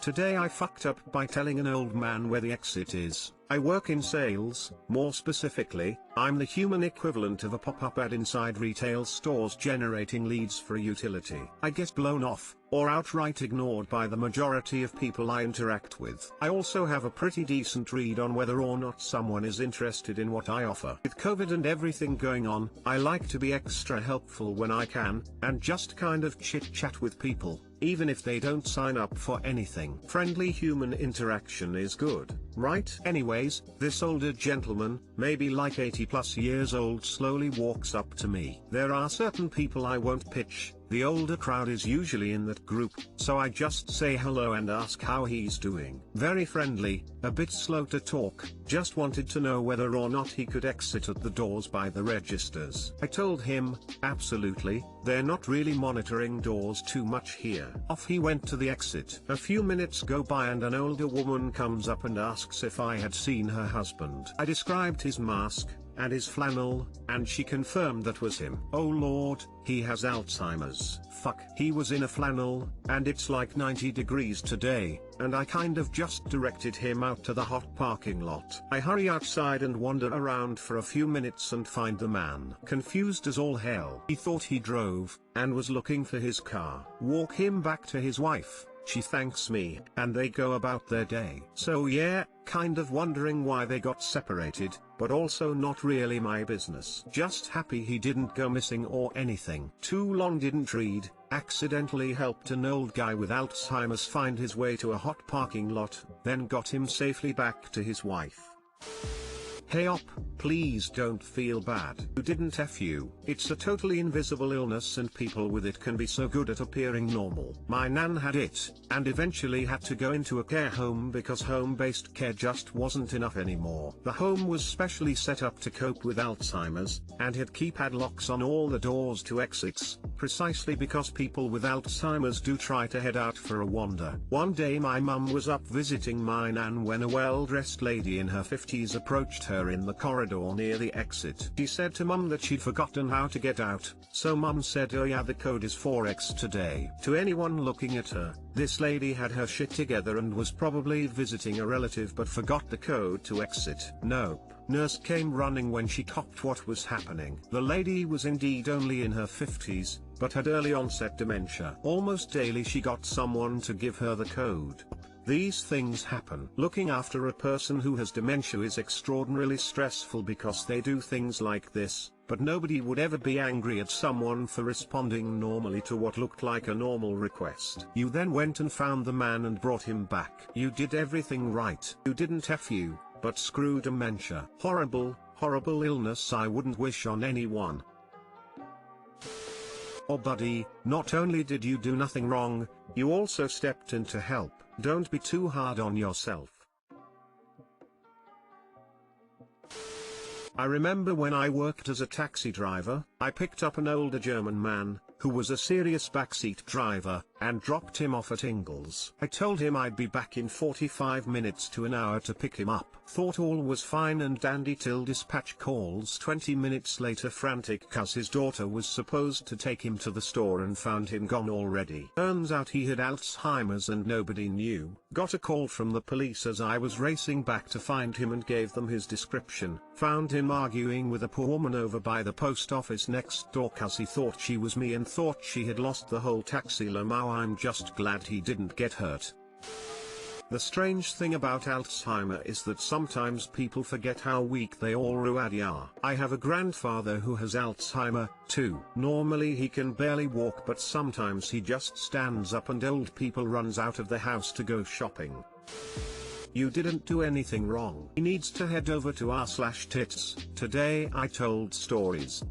Today I fucked up by telling an old man where the exit is. I work in sales, more specifically, I'm the human equivalent of a pop-up ad inside retail stores generating leads for a utility. I get blown off, or outright ignored by the majority of people I interact with. I also have a pretty decent read on whether or not someone is interested in what I offer. With COVID and everything going on, I like to be extra helpful when I can, and just kind of chit-chat with people, even if they don't sign up for anything. Friendly human interaction is good, right? Anyways, this older gentleman, maybe like 80 plus years old, slowly walks up to me. There are certain people I won't pitch, the older crowd is usually in that group, so I just say hello and ask how he's doing. Very friendly, a bit slow to talk, just wanted to know whether or not he could exit at the doors by the registers. I told him, absolutely, they're not really monitoring doors too much here. Off he went to the exit. A few minutes go by and an older woman comes up and asks if I had seen her husband. I described his mask and his flannel, and she confirmed that was him. Oh lord, he has Alzheimer's. Fuck. He was in a flannel, and it's like 90 degrees today, and I kind of just directed him out to the hot parking lot. I hurry outside and wander around for a few minutes and find the man. Confused as all hell. He thought he drove, and was looking for his car. Walk him back to his wife. She thanks me, and they go about their day. So yeah, kind of wondering why they got separated, but also not really my business. Just happy he didn't go missing or anything. Too long didn't read, accidentally helped an old guy with Alzheimer's find his way to a hot parking lot, then got him safely back to his wife. Hey op, please don't feel bad. You didn't FU. It's a totally invisible illness and people with it can be so good at appearing normal. My nan had it, and eventually had to go into a care home because home-based care just wasn't enough anymore. The home was specially set up to cope with Alzheimer's, and had keypad locks on all the doors to exits, precisely because people with Alzheimer's do try to head out for a wander. One day my mum was up visiting my nan when a well-dressed lady in her 50s approached her in the corridor near the exit. She said to mum that she'd forgotten how to get out, so mum said, oh yeah, the code is 4x today. To anyone looking at her, this lady had her shit together and was probably visiting a relative but forgot the code to exit. Nope. Nurse came running when she copped what was happening. The lady was indeed only in her 50s, but had early onset dementia. Almost daily she got someone to give her the code. These things happen. Looking after a person who has dementia is extraordinarily stressful because they do things like this, but nobody would ever be angry at someone for responding normally to what looked like a normal request. You then went and found the man and brought him back. You did everything right. You didn't FU, but screw dementia. Horrible, horrible illness I wouldn't wish on anyone. Oh buddy, not only did you do nothing wrong, you also stepped in to help. Don't be too hard on yourself. I remember when I worked as a taxi driver, I picked up an older German man, who was a serious backseat driver, and dropped him off at Ingles. I told him I'd be back in 45 minutes to an hour to pick him up. Thought all was fine and dandy till dispatch calls 20 minutes later frantic cause his daughter was supposed to take him to the store and found him gone already. Turns out he had Alzheimer's and nobody knew. Got a call from the police as I was racing back to find him and gave them his description. Found him arguing with a poor woman over by the post office next door cause he thought she was me and thought she had lost the whole taxi limo. I'm just glad he didn't get hurt. The strange thing about Alzheimer is that sometimes people forget how weak they already are. I have a grandfather who has Alzheimer, too. Normally he can barely walk but sometimes he just stands up and old people runs out of the house to go shopping. You didn't do anything wrong. He needs to head over to r/tits. Today I told stories.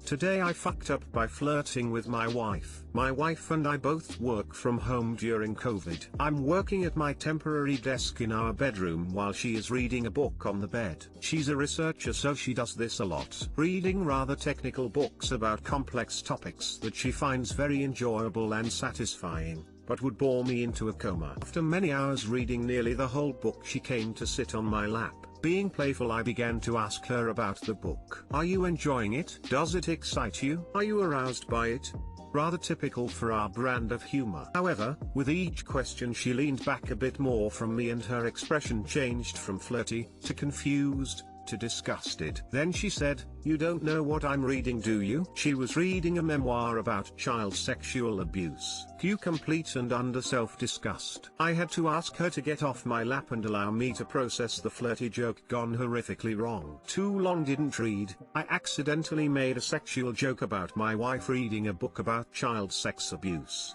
Today I fucked up by flirting with my wife. My wife and I both work from home during COVID. I'm working at my temporary desk in our bedroom while she is reading a book on the bed. She's a researcher so she does this a lot. Reading rather technical books about complex topics that she finds very enjoyable and satisfying, but would bore me into a coma. After many hours reading nearly the whole book she came to sit on my lap. Being playful I began to ask her about the book. Are you enjoying it? Does it excite you? Are you aroused by it? rather typical for our brand of humor. However, with each question she leaned back a bit more from me and her expression changed from flirty, to confused, to disgusted. Then she said, "You don't know what I'm reading, do you?" She was reading a memoir about child sexual abuse. Cue complete and under self-disgust. I had to ask her to get off my lap and allow me to process the flirty joke gone horrifically wrong. Too long didn't read, I accidentally made a sexual joke about my wife reading a book about child sex abuse.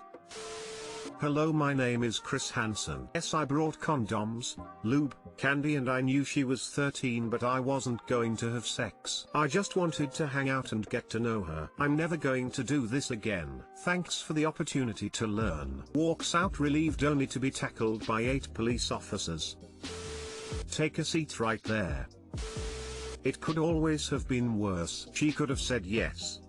Hello, my name is Chris Hansen. Yes, I brought condoms, lube, candy, and I knew she was 13 but I wasn't going to have sex. I just wanted to hang out and get to know her. I'm never going to do this again. Thanks for the opportunity to learn. Walks out relieved only to be tackled by 8 police officers. Take a seat right there. It could always have been worse. She could have said yes.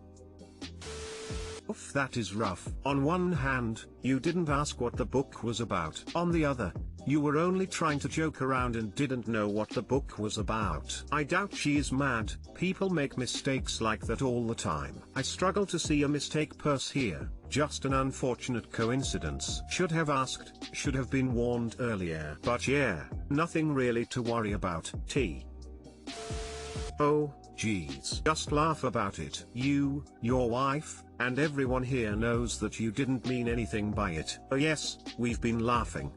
Oof, that is rough. On one hand, you didn't ask what the book was about. On the other, you were only trying to joke around and didn't know what the book was about. I doubt she is mad. People make mistakes like that all the time. I struggle to see a mistake purse here, just an unfortunate coincidence. Should have asked, should have been warned earlier. But yeah, nothing really to worry about. Oh, geez. Just laugh about it. You, your wife, and everyone here knows that you didn't mean anything by it. Oh yes, we've been laughing.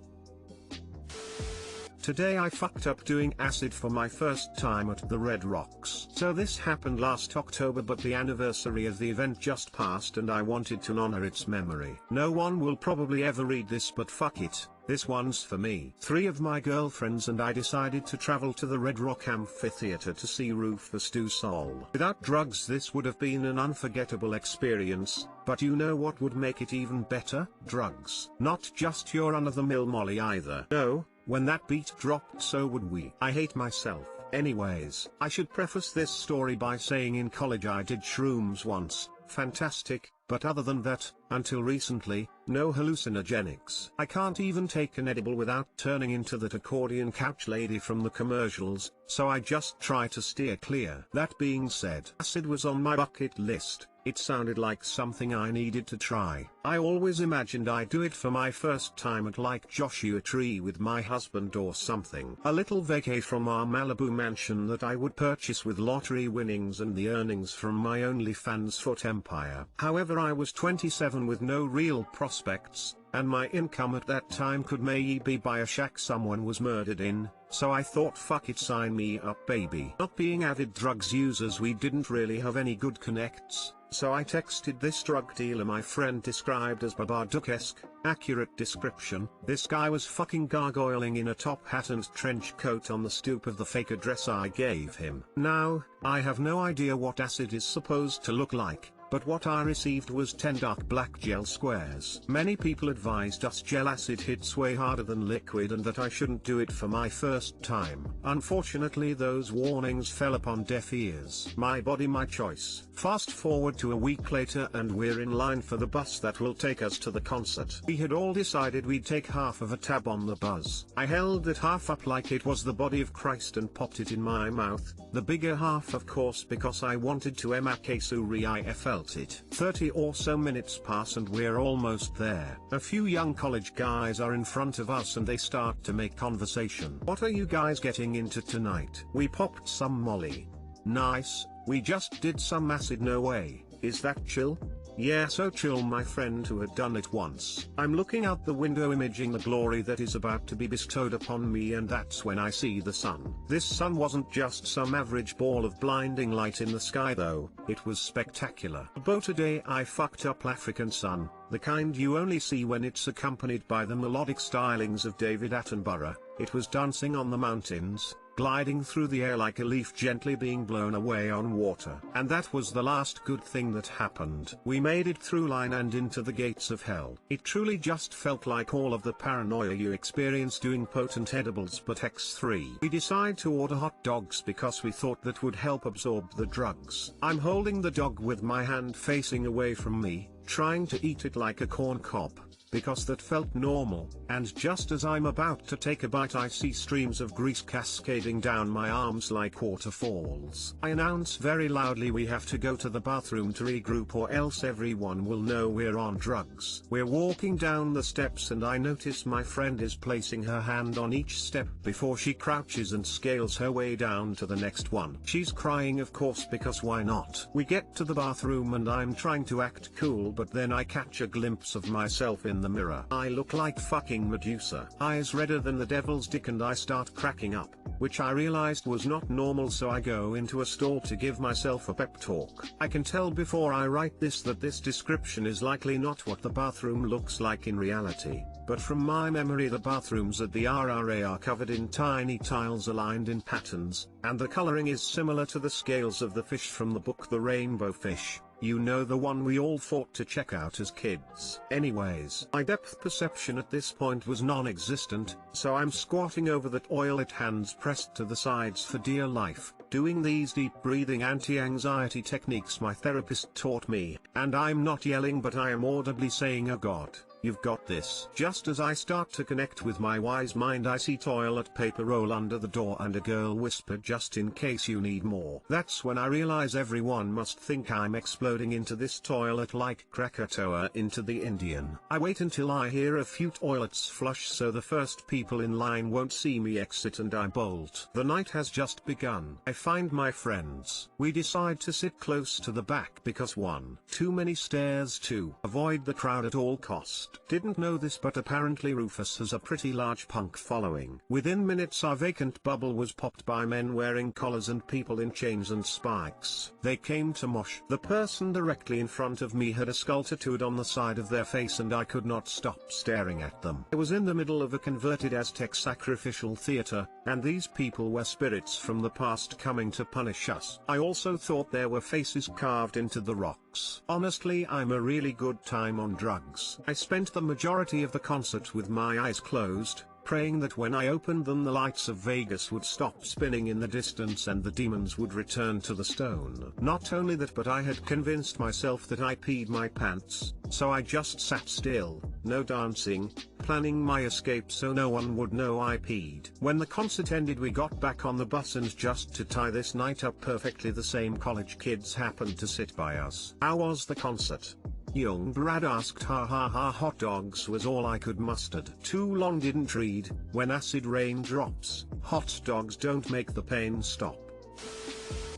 Today I fucked up doing acid for my first time at the Red Rocks. So this happened last October, but the anniversary of the event just passed and I wanted to honor its memory. No one will probably ever read this, but fuck it, this one's for me. 3 of my girlfriends and I decided to travel to the Red Rock Amphitheater to see Rufus Du Sol. Without drugs this would have been an unforgettable experience, but you know what would make it even better? Drugs. Not just your run-of-the-mill Molly either. No. When that beat dropped, so would we. I hate myself. Anyways, I should preface this story by saying in college I did shrooms once. Fantastic, but other than that, until recently, no hallucinogenics. I can't even take an edible without turning into that accordion couch lady from the commercials, so I just try to steer clear. That being said, acid was on my bucket list. It sounded like something I needed to try. I always imagined I'd do it for my first time at like Joshua Tree with my husband or something. A little vacay from our Malibu mansion that I would purchase with lottery winnings and the earnings from my OnlyFans foot empire. However, I was 27 with no real prospects, and my income at that time could maybe buy a shack someone was murdered in, so I thought fuck it, sign me up baby. Not being avid drugs users, we didn't really have any good connects, so I texted this drug dealer my friend described as Babadook-esque. Accurate description: this guy was fucking gargoyling in a top hat and trench coat on the stoop of the fake address I gave him. Now, I have no idea what acid is supposed to look like, but what I received was 10 dark black gel squares. Many people advised us gel acid hits way harder than liquid and that I shouldn't do it for my first time. Unfortunately, those warnings fell upon deaf ears. My body, my choice. Fast forward to a week later and we're in line for the bus that will take us to the concert. We had all decided we'd take half of a tab on the buzz. I held that half up like it was the body of Christ and popped it in my mouth, the bigger half of course because I wanted to emakesuri. I felt it. 30 or so minutes pass and we're almost there. A few young college guys are in front of us and they start to make conversation. What are you guys getting into tonight? We popped some Molly. Nice. We just did some acid. No way. Is that chill? Yeah, so chill. My friend who had done it once. I'm looking out the window imaging the glory that is about to be bestowed upon me, and that's when I see the sun. This sun wasn't just some average ball of blinding light in the sky though, it was spectacular. But today I fucked up African sun, the kind you only see when it's accompanied by the melodic stylings of David Attenborough. It was dancing on the mountains, gliding through the air like a leaf gently being blown away on water. And that was the last good thing that happened. We made it through line and into the gates of hell. It truly just felt like all of the paranoia you experience doing potent edibles but X3. We decide to order hot dogs because we thought that would help absorb the drugs. I'm holding the dog with my hand facing away from me, trying to eat it like a corn cob. because that felt normal, and just as I'm about to take a bite I see streams of grease cascading down my arms like waterfalls. I announce very loudly we have to go to the bathroom to regroup or else everyone will know we're on drugs. We're walking down the steps and I notice my friend is placing her hand on each step before she crouches and scales her way down to the next one. She's crying of course because why not? We get to the bathroom and I'm trying to act cool but then I catch a glimpse of myself in the mirror. I look like fucking Medusa. Eyes redder than the devil's dick and I start cracking up, which I realized was not normal so I go into a stall to give myself a pep talk. I can tell before I write this that this description is likely not what the bathroom looks like in reality, but from my memory the bathrooms at the RRA are covered in tiny tiles aligned in patterns, and the coloring is similar to the scales of the fish from the book The Rainbow Fish. You know, the one we all fought to check out as kids. Anyways, my depth perception at this point was non-existent, so I'm squatting over the toilet, hands pressed to the sides for dear life, doing these deep breathing anti-anxiety techniques my therapist taught me, and I'm not yelling but I am audibly saying, "Oh God, you've got this." Just as I start to connect with my wise mind I see toilet paper roll under the door and a girl whisper, "Just in case you need more." That's when I realize everyone must think I'm exploding into this toilet like Krakatoa into the Indian. I wait until I hear a few toilets flush so the first people in line won't see me exit and I bolt. The night has just begun. I find my friends. We decide to sit close to the back because 1, too many stairs, 2, avoid the crowd at all cost. Didn't know this but apparently Rufus has a pretty large punk following. Within minutes our vacant bubble was popped by men wearing collars and people in chains and spikes. They came to mosh. The person directly in front of me had a skull tattooed on the side of their face and I could not stop staring at them. I was in the middle of a converted Aztec sacrificial theater, and these people were spirits from the past coming to punish us. I also thought there were faces carved into the rocks. Honestly, I'm a really good time on drugs. I spent the majority of the concert with my eyes closed, praying that when I opened them the lights of Vegas would stop spinning in the distance and the demons would return to the stone. Not only that but I had convinced myself that I peed my pants, so I just sat still, no dancing, planning my escape so no one would know I peed. When the concert ended we got back on the bus and just to tie this night up perfectly the same college kids happened to sit by us. How was the concert? Young Brad asked. Ha ha ha, hot dogs was all I could mustered. Too long didn't read. When acid rain drops, hot dogs don't make the pain stop.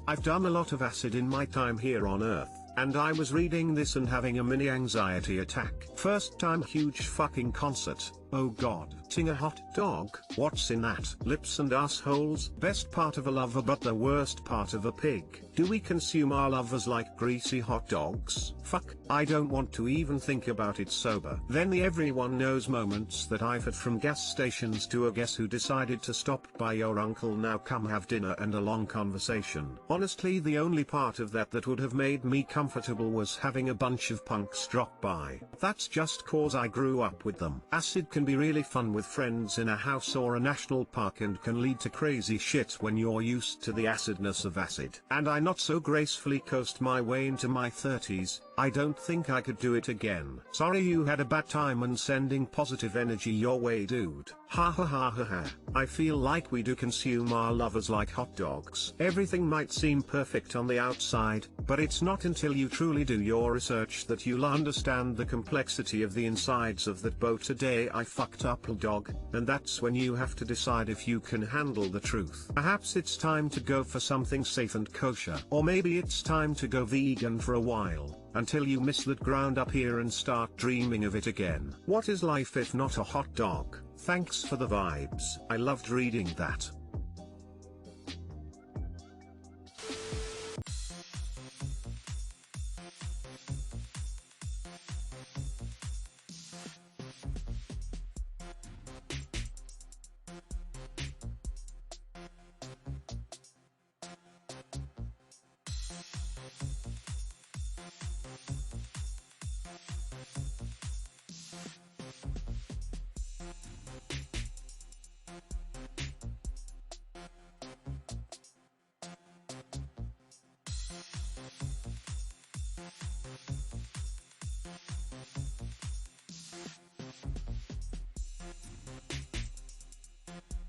I've done a lot of acid in my time here on Earth, and I was reading this and having a mini anxiety attack. First time huge fucking concert. Oh God. Ting a hot dog? What's in that? Lips and assholes? Best part of a lover but the worst part of a pig. Do we consume our lovers like greasy hot dogs? Fuck, I don't want to even think about it sober. Then the everyone knows moments that I've had, from gas stations to a guess who decided to stop by your uncle now come have dinner and a long conversation. Honestly the only part of that that would have made me comfortable was having a bunch of punks drop by. That's just cause I grew up with them. Acid can be really fun with friends in a house or a national park and can lead to crazy shit when you're used to the acidness of acid. And I not so gracefully coast my way into my 30s, I don't think I could do it again. Sorry you had a bad time and sending positive energy your way dude. Ha ha ha ha ha. I feel like we do consume our lovers like hot dogs. Everything might seem perfect on the outside, but it's not until you truly do your research that you'll understand the complexity of the insides of that boat. Today I fucked up a dog, and that's when you have to decide if you can handle the truth. Perhaps it's time to go for something safe and kosher. Or maybe it's time to go vegan for a while, until you miss that ground up here and start dreaming of it again. What is life if not a hot dog? Thanks for the vibes. I loved reading that.